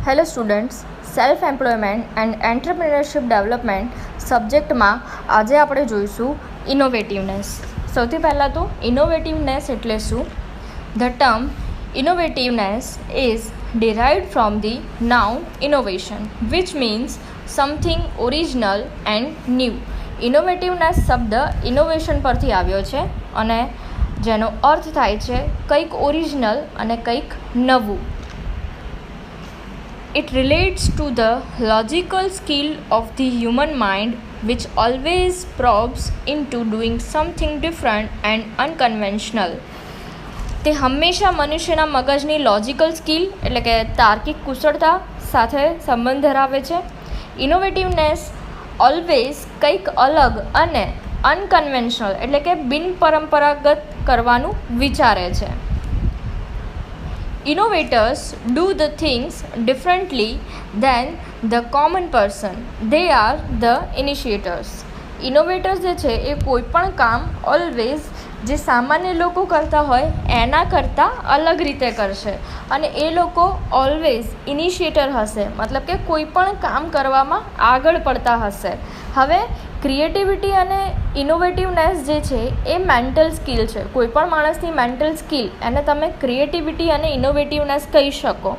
Hello students, self employment and entrepreneurship development સબ્જેક્ટમાં આજે આપણે જોઈશું ઇનોવેટિવનેસ. સૌથી પહેલાં તો ઇનોવેટિવનેસ એટલે શું? The term innovativeness is derived from the noun innovation, which means something original and new. Innovativeness શબ્દ ઇનોવેશન પરથી આવ્યો છે અને જેનો અર્થ થાય છે કંઈક ઓરિજિનલ અને કંઈક નવું. It relates to the logical skill of the human mind, which always probes into doing something different and unconventional. તે હંમેશા મનુષ્યના મગજની લોજિકલ સ્કિલ એટલે કે તાર્કિક કુશળતા સાથે સંબંધ ધરાવે છે. ઇનોવેટિવનેસ ઓલવેઝ કંઈક અલગ અને અનકન્વેન્શનલ એટલે કે બિનપરંપરાગત કરવાનું વિચારે છે. Innovators do the things differently than the common person. They are the initiators. Innovators જે છે એ કોઈ પણ કામ ઓલવેઝ જે સામાન્ય લોકો કરતા હોય એના કરતાં અલગ રીતે કરશે અને એ લોકો ઓલવેઝ ઇનિશિએટર હશે, મતલબ કે કોઈ પણ કામ કરવામાં આગળ પડતા હશે. હવે ક્રિએટિવિટી અને ઇનોવેટિવનેસ જે છે એ મેન્ટલ સ્કિલ છે. કોઈ પણ માણસની મેન્ટલ સ્કિલ એને તમે ક્રિએટિવિટી અને ઇનોવેટિવનેસ કહી શકો.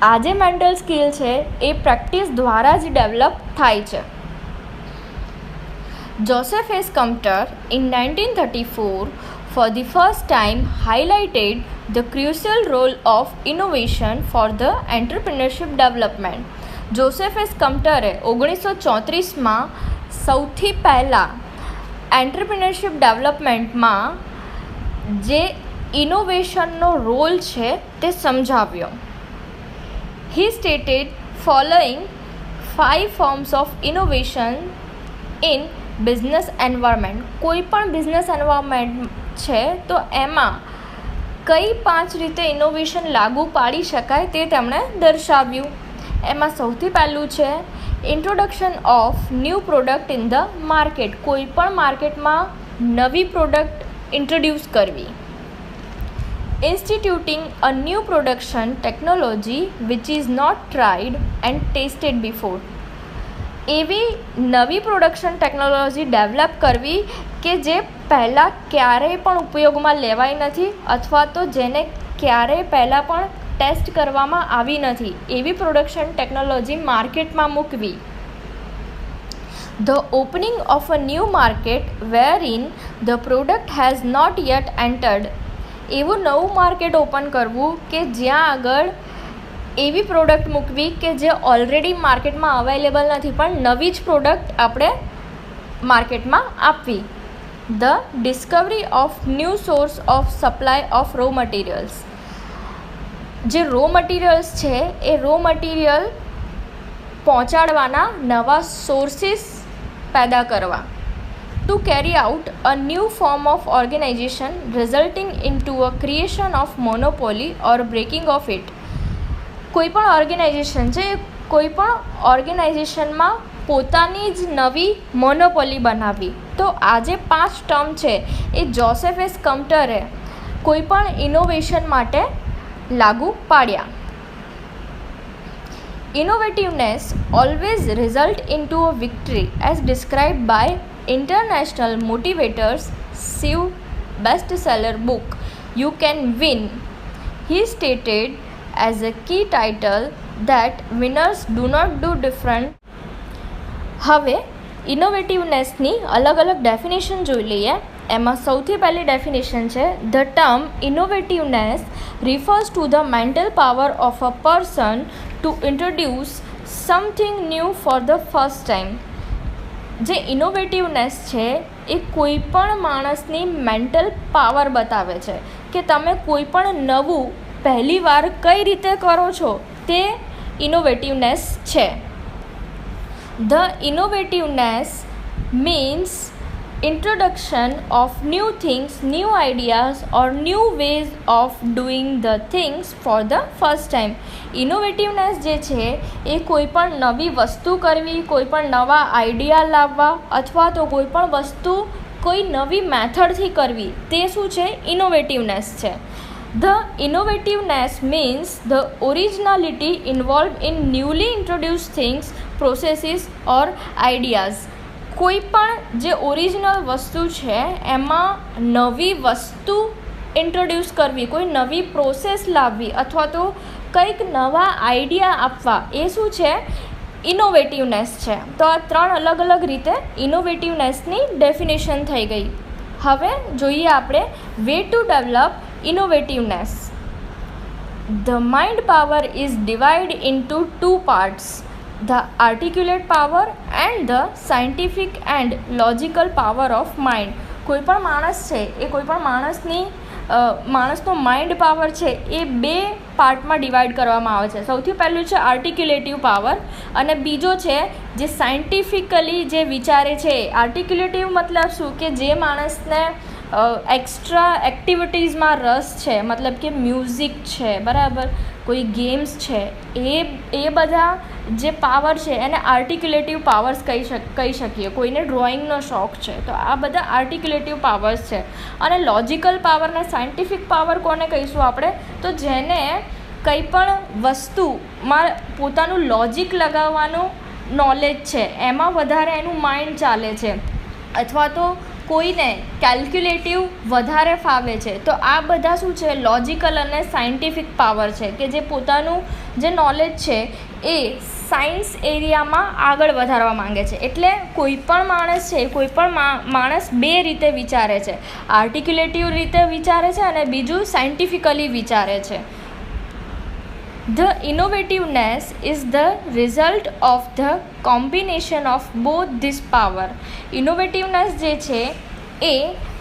આ જે મેન્ટલ સ્કિલ છે એ પ્રેક્ટિસ દ્વારા જ ડેવલપ થાય છે. Joseph S. Compter in 1934 for the first time highlighted the crucial role of innovation for the entrepreneurship development. Joseph S કમ્પ્ટરે 1934માં સૌથી પહેલાં એન્ટરપ્રિનરશિપ ડેવલપમેન્ટમાં જે ઇનોવેશનનો રોલ છે તે સમજાવ્યો. He stated following 5 forms of innovation in business environment. કોઈ પણ બિઝનેસ એન્વાયરમેન્ટ છે તો એમાં કઈ 5 રીતે ઇનોવેશન લાગુ પાડી શકાય તે તેમણે દર્શાવ્યું. એમાં સૌથી પહેલું છે introduction of new product in the market. કોઈ પણ માર્કેટમાં નવી પ્રોડક્ટ ઇન્ટ્રોડ્યુસ કરવી. Instituting a new production technology which is not tried and tested before. એવી નવી પ્રોડક્શન ટેકનોલોજી ડેવલપ કરવી કે જે પહેલાં ક્યારેય પણ ઉપયોગમાં લેવાઈ નથી અથવા તો જેને ક્યારેય પહેલાં પણ ટેસ્ટ કરવામાં આવી નથી એવી પ્રોડક્શન ટેકનોલોજી માર્કેટમાં મૂકવી. The opening of a new market wherein the product has not yet entered. એવું નવું માર્કેટ ઓપન કરવું કે જ્યાં આગળ એવી પ્રોડક્ટ મૂકવી કે જે ઓલરેડી માર્કેટમાં અવેલેબલ નથી પણ નવી જ પ્રોડક્ટ આપણે માર્કેટમાં આપવી. The discovery of new source of supply of raw materials. જે રો મટીરિયલ્સ છે એ રો મટીરિયલ પહોંચાડવાના નવા સોર્સિસ પેદા કરવા. To carry out a new form of organisation resulting in two a creation of monopoly or breaking of it. કોઈ પણ organisation છે કોઈ પણ ઓર્ગેનાઇઝેશનમાં પોતાની જ નવી મોનોપોલી બનાવવી. તો આ જે 5 ટર્મ છે એ જોસેફ એસ કમ્પ્ટરે કોઈ પણ ઇનોવેશન માટે લાગુ પાડ્યા. Innovativeness always result in two a victory as described by international motivators Shiv best seller book you can win. He stated as a key title that winners do not do different. હવે ઇનોવેટિવનેસની અલગ અલગ definition જોઈ લઈએ. એમાં સૌથી પહેલી definition છે the term innovativeness refers to the mental power of a person to introduce something new for the first time. જે ઇનોવેટિવનેસ છે એ કોઈ પણ માણસની મેન્ટલ પાવર બતાવે છે કે તમે કોઈ પણ નવું પહેલી વાર કઈ રીતે કરો છો તે ઇનોવેટિવનેસ છે. The innovativeness means introduction of new things, new ideas or new ways of doing the things for the first time. Innovativeness જે છે એ કોઈ પણ નવી વસ્તુ કરવી, કોઈ પણ નવા આઈડિયા લાવવા અથવા તો કોઈ પણ વસ્તુ કોઈ નવી મેથડથી કરવી તે શું છે? ઇનોવેટિવનેસ છે. The innovativeness means the originality involved in newly introduced things, processes or ideas. કોઈ પણ જે ઓરિજિનલ વસ્તુ છે એમાં નવી વસ્તુ ઇન્ટ્રોડ્યુસ કરવી, કોઈ નવી પ્રોસેસ લાવવી અથવા તો કંઈક નવા આઈડિયા આપવા, એ શું છે? ઇનોવેટિવનેસ છે. તો આ ત્રણ અલગ અલગ રીતે ઇનોવેટિવનેસની ડેફિનેશન થઈ ગઈ. હવે જોઈએ આપણે way to develop innovativeness. The mind power is divided into two parts, the articulate power and the scientific and logical power of mind. કોઈ પણ માણસ છે એ કોઈ પણ માણસનો માઇન્ડ પાવર છે એ બે પાર્ટમાં ડિવાઈડ કરવામાં આવે છે. સૌથી પહેલું છે આર્ટિક્યુલેટિવ પાવર અને બીજો છે જે સાયન્ટિફિકલી જે વિચારે છે. આર્ટિક્યુલેટિવ મતલબ શું? કે જે માણસને એક્સ્ટ્રા એક્ટિવિટીઝમાં રસ છે, મતલબ કે મ્યુઝિક છે, બરાબર, કોઈ ગેમ્સ છે, એ બધા જે પાવર છે એને આર્ટિક્યુલેટિવ પાવર્સ કહી શકીએ. કોઈને ડ્રોઈંગનો શોખ છે તો આ બધા આર્ટિક્યુલેટિવ પાવર્સ છે. અને લોજિકલ પાવર ને સાયન્ટિફિક પાવર કોને કહીશું આપણે? તો જેને કંઈ પણ વસ્તુમાં પોતાનું લોજિક લગાવવાનું નોલેજ છે, એમાં વધારે એનું માઇન્ડ ચાલે છે, અથવા તો કોઈને કેલ્ક્યુલેટિવ વધારે ફાવે છે. તો આ બધા શું છે? લોજિકલ અને સાયન્ટિફિક પાવર છે કે જે પોતાનું જે નોલેજ છે એ સાયન્સ એરિયામાં આગળ વધારવા માંગે છે. એટલે કોઈ પણ માણસ છે, કોઈ પણ માણસ બે રીતે વિચારે છે. આર્ટિક્યુલેટિવ રીતે વિચારે છે અને બીજું સાયન્ટિફિકલી વિચારે છે. The innovativeness is the result of the combination of both this power. Innovativeness જે છે એ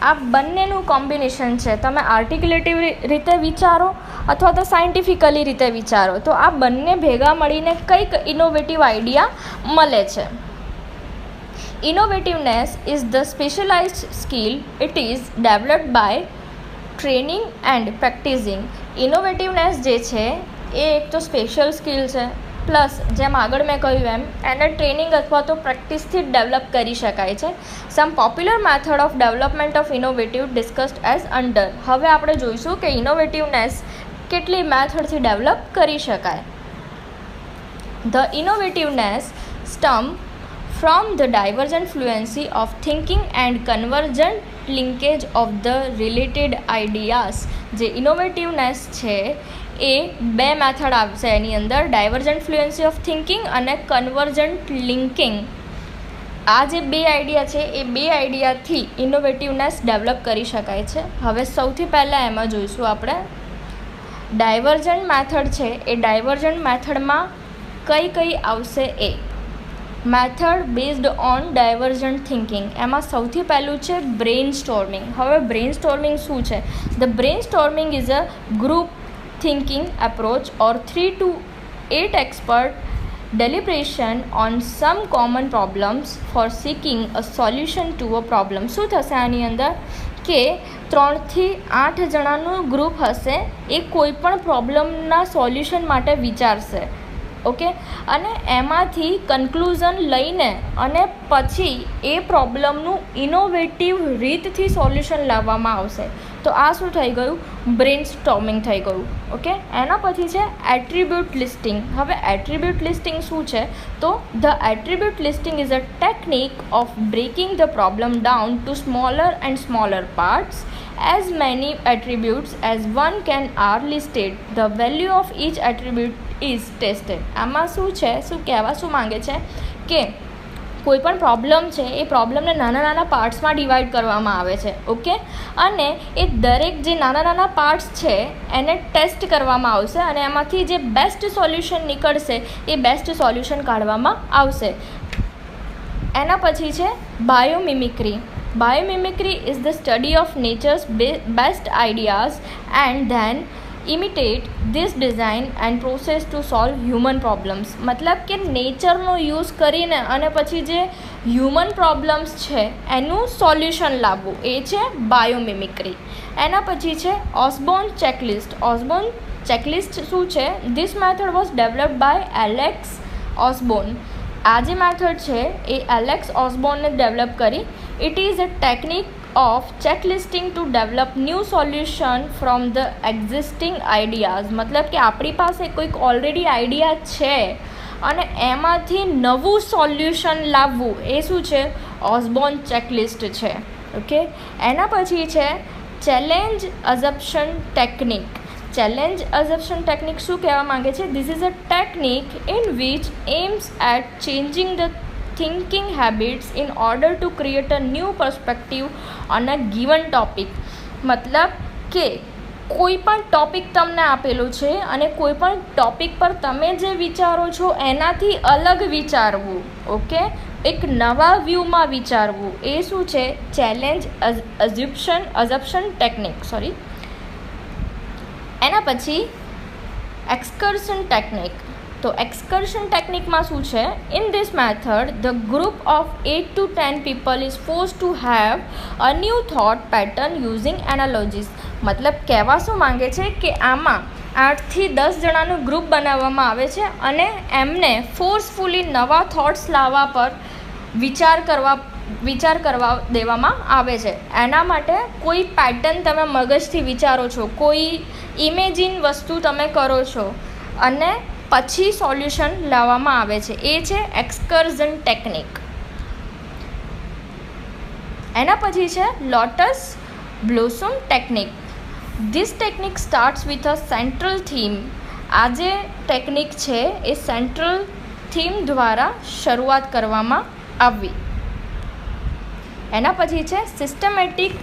આ બંનેનું કોમ્બિનેશન છે. તમે આર્ટિક્યુલેટિવ રીતે વિચારો અથવા તો સાયન્ટિફિકલી રીતે વિચારો, તો આ બંને ભેગા મળીને કંઈક ઇનોવેટિવ આઈડિયા મળે છે. Innovativeness is the specialized skill. It is developed by training and practicing. Innovativeness જે છે એ એક તો સ્પેશિયલ સ્કિલ છે, પ્લસ જેમ આગળ મેં કહ્યું એમ એને ટ્રેનિંગ અથવા તો પ્રેક્ટિસથી જ ડેવલપ કરી શકાય છે. Some popular method of development of innovative discussed as under. હવે આપણે જોઈશું કે ઇનોવેટિવનેસ કેટલી મેથડથી ડેવલપ કરી શકાય. The innovativeness stem from the divergent fluency of thinking and convergent linkage of the related ideas. જે ઇનોવેટિવનેસ છે એ બે મેથડ આવશે એની અંદર, ડાયવર્જન્ટ ફ્લુએન્સી ઓફ થિંકિંગ અને કન્વર્જન્ટ લિંકિંગ. આ જે બે આઈડિયા છે એ બે આઈડિયાથી ઇનોવેટિવનેસ ડેવલપ કરી શકાય છે. હવે સૌથી પહેલાં એમાં જોઈશું આપણે ડાયવર્જન્ટ મેથડ છે એ ડાયવર્જન્ટ મેથડમાં કઈ આવશે એ. Method based on divergent thinking, એમાં સૌથી પહેલું છે બ્રેઇન સ્ટોર્મિંગ. હવે બ્રેઇન સ્ટોર્મિંગ શું છે? The brainstorming is a group thinking approach or 3 to 8 expert deliberation on some common problems for seeking a solution to a problem. શું થશે આની અંદર? કે 3 થી 8 જણાનું ગ્રુપ હશે, એ કોઈ પણ પ્રોબ્લેમના સોલ્યુશન માટે વિચારશે. ઓકે, અને એમાંથી કન્ક્લુઝન લઈને અને પછી એ પ્રોબ્લેમનું ઇનોવેટિવ રીતથી સોલ્યુશન લાવવામાં આવશે. તો આ શું થઈ ગયું? બ્રેઇન સ્ટોર્મિંગ થઈ ગયું. ઓકે, એના પછી છે એટ્રીબ્યુટ લિસ્ટિંગ. હવે એટ્રીબ્યુટ લિસ્ટિંગ શું છે? તો the attribute listing is a technique of breaking the problem down to smaller and smaller parts. As many attributes as one can are listed. The value of each attribute is tested. આમાં શું છે, શું કહેવા શું માંગે છે કે કોઈ પણ પ્રોબ્લેમ છે એ પ્રોબ્લેમને નાના નાના પાર્ટ્સમાં ડિવાઈડ કરવામાં આવે છે. ઓકે, અને એ દરેક જે નાના નાના પાર્ટ્સ છે એને ટેસ્ટ કરવામાં આવશે અને એમાંથી જે બેસ્ટ સોલ્યુશન નીકળશે એ બેસ્ટ સોલ્યુશન કાઢવામાં આવશે. એના પછી છે biomimicry. Biomimicry is the study of nature's best ideas and then imitate this design and process to solve human problems. મતલબ કે નેચરનો યુઝ કરીને અને પછી જે હ્યુમન પ્રોબ્લેમ્સ છે એનું સોલ્યુશન લાવવું, એ છે બાયોમિમિક્રી. એના પછી છે ઓસ્બોર્ન ચેકલિસ્ટ. ઓસ્બોર્ન ચેકલિસ્ટ શું છે? This method was developed by Alex Osborn. આ જે મેથડ છે એ એલેક્સ ઓસ્બોર્ને ડેવલપ કરી. It is a technique of checklisting to develop new solution from the existing ideas. मतलब કે આપણી પાસે કોઈક ઓલરેડી આઈડિયા છે અને એમાંથી નવું સોલ્યુશન લાવવું એ શું છે? ઓસબોર્ન ચેકલિસ્ટ છે. ઓકે, એના પછી છે challenge assumption technique. Challenge assumption technique શું કહેવા માંગે છે? This is a technique in which aims at changing the thinking habits in order to create a new perspective on a given topic. मतलब કે કોઈ પણ ટૉપિક તમને આપેલું છે અને કોઈ પણ ટૉપિક પર તમે જે વિચારો છો એનાથી અલગ વિચારવું. ઓકે, એક નવા વ્યૂમાં વિચારવું, એ શું છે? Challenge assumption technique. એના પછી એક્સકર્શન ટેકનિક. તો એક્સકર્શન ટેકનિકમાં શું છે? In this method the group of 8 to 10 people is force to have a new thought pattern using analogies. મતલબ કહેવા શું માંગે છે કે આમાં 8 થી 10 જણાનું ગ્રુપ બનાવવામાં આવે છે અને એમને ફોર્સફુલી નવા થોટ્સ લાવવા પર વિચાર કરવા દેવામાં આવે છે. એના માટે કોઈ પેટર્ન તમે મગજથી વિચારો છો, કોઈ ઇમેજિન વસ્તુ તમે કરો છો અને પછી સોલ્યુશન લાવવામાં આવે છે, એ છે એક્સકર્ઝન ટેકનિક. એના પછી છે lotus blossom technique. This technique starts with a central theme. આ જે ટેકનિક છે એ સેન્ટ્રલ થીમ દ્વારા શરૂઆત કરવામાં આવી. એના પછી છે સિસ્ટમેટિક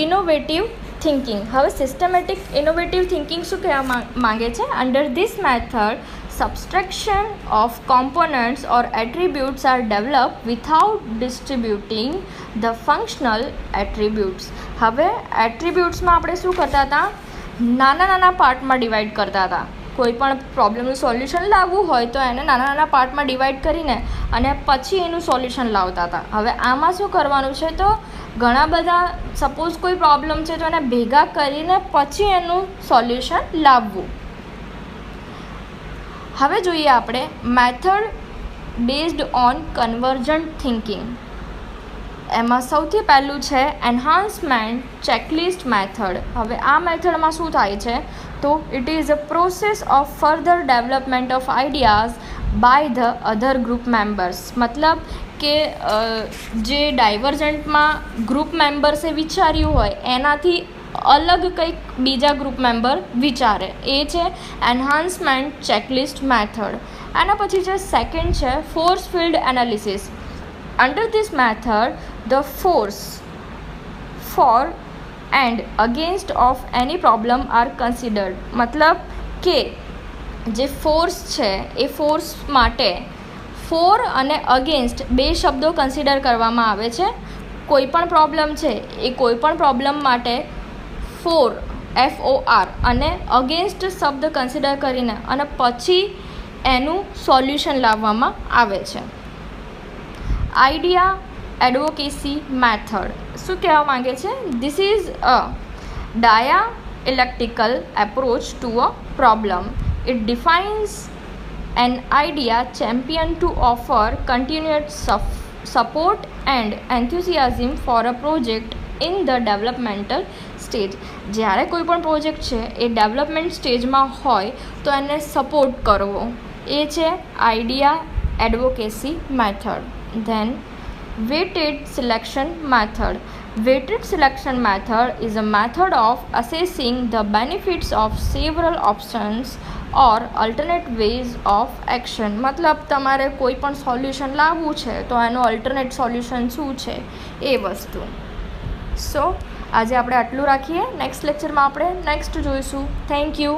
ઇનોવેટિવ થિંકિંગ. હવે સિસ્ટમેટિક ઇનોવેટિવ થિંકિંગ શું કહેવા માંગે છે? Under this method subtraction of components or attributes are developed without distributing the functional attributes. હવે એટ્રીબ્યુટ્સમાં આપણે શું કરતા હતા? નાના પાર્ટમાં ડિવાઈડ કરતા હતા. કોઈ પણ પ્રોબ્લેમનું સોલ્યુશન લાવવું હોય તો એને નાના પાર્ટમાં ડિવાઈડ કરીને અને પછી એનું સોલ્યુશન લાવતા હતા. હવે આમાં શું કરવાનું છે? તો ઘણા બધા સપોઝ કોઈ પ્રોબ્લેમ છે તો એને ભેગા કરીને પછી એનું સોલ્યુશન લાવવું. હવે જોઈએ આપણે method based on convergent thinking. એમાં સૌથી પહેલું છે એન્હાન્સમેન્ટ ચેકલિસ્ટ મેથડ. હવે આ મેથડમાં શું થાય છે? તો it is a process of further development of ideas by the other group members. મતલબ કે જે ડાયવર્જન્ટમાં ગ્રુપ મેમ્બર્સે વિચાર્યું હોય એનાથી અલગ કંઈક બીજા ગ્રુપ મેમ્બર વિચારે, એ છે એન્હાન્સમેન્ટ ચેકલિસ્ટ મેથડ. એના પછી છે સેકન્ડ છે force field analysis. Under this method the force for and against of any problem are considered. મતલબ કે જે ફોર્સ છે એ ફોર્સ માટે ફોર અને અગેન્સ્ટ બે શબ્દો કન્સિડર કરવામાં આવે છે. કોઈ પણ પ્રોબ્લેમ છે એ કોઈ પણ પ્રોબ્લેમ માટે ફોર FOR અને અગેન્સ્ટ શબ્દ કન્સિડર કરીને અને પછી એનું સોલ્યુશન લાવવામાં આવે છે. આઈડિયા એડવોકેસી મેથડ શું કહેવા માંગે છે? This is a dialectical approach to a problem. It defines an idea champion to offer continued support and enthusiasm for a project in the developmental stage. જ્યારે કોઈ પણ પ્રોજેક્ટ છે એ ડેવલપમેન્ટ સ્ટેજમાં હોય તો એને સપોર્ટ કરવો, એ છે idea advocacy method. Then weighted selection method. Weighted selection method is a method of assessing the benefits of several options or alternate ways of action. મતલબ તમારે કોઈ પણ સોલ્યુશન લાવવું છે તો એનું અલ્ટરનેટ સોલ્યુશન શું છે એ વસ્તુ. સો આજે આપણે આટલું રાખીએ. નેક્સ્ટ લેક્ચરમાં આપણે નેક્સ્ટ જોઈશું. Thank you.